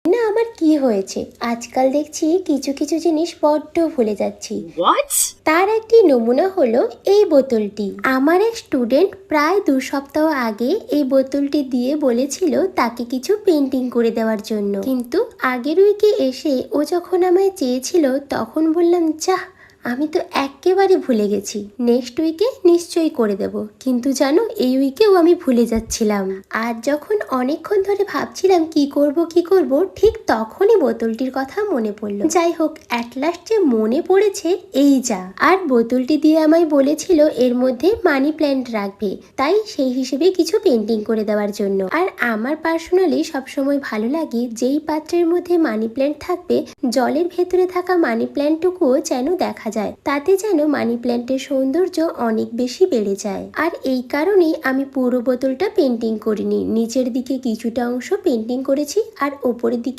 না আমার কি হয়েছে, আজকাল দেখছি কিছু কিছু জিনিস বড্ড ভুলে যাচ্ছি। তার একটি নমুনা হলো এই বোতলটি। আমার এক স্টুডেন্ট প্রায় 2 সপ্তাহ আগে এই বোতলটি দিয়ে বলেছিল তাকে কিছু পেন্টিং করে দেওয়ার জন্য, কিন্তু আগের উইকে এসে ও যখন আমায় চেয়েছিল তখন বললাম যাহ, আমি তো একেবারে ভুলে গেছি, নেক্সট উইকে নিশ্চয়ই করে দেব। কিন্তু জানো এই উইকেও আমি ভুলে যাচ্ছিলাম। আর যখন অনেকক্ষণ ধরে ভাবছিলাম কি করব ঠিক তখনই বোতলটির কথা মনে পড়লো। যাই হোক, অ্যাট লাস্ট যে মনে পড়েছে এই যা। আর বোতলটি দিয়ে আমায় বলেছিল এর মধ্যে মানি প্ল্যান্ট রাখবে, তাই সেই হিসেবে কিছু পেন্টিং করে দেওয়ার জন্য। আর আমার পার্সোনালি সবসময় ভালো লাগে যেই পাত্রের মধ্যে মানি প্ল্যান্ট থাকবে জলের ভেতরে থাকা মানি প্ল্যান্টটুকুও যেন দেখা যায়, তাতে যেন মানি প্ল্যান্টের সৌন্দর্য অনেক বেশি বেড়ে যায়। আর এই কারণেই আমি পুরো বোতলটা পেন্টিং করিনি, নিচের দিকে কিছুটা অংশ পেন্টিং করেছি আর ওপরের দিকে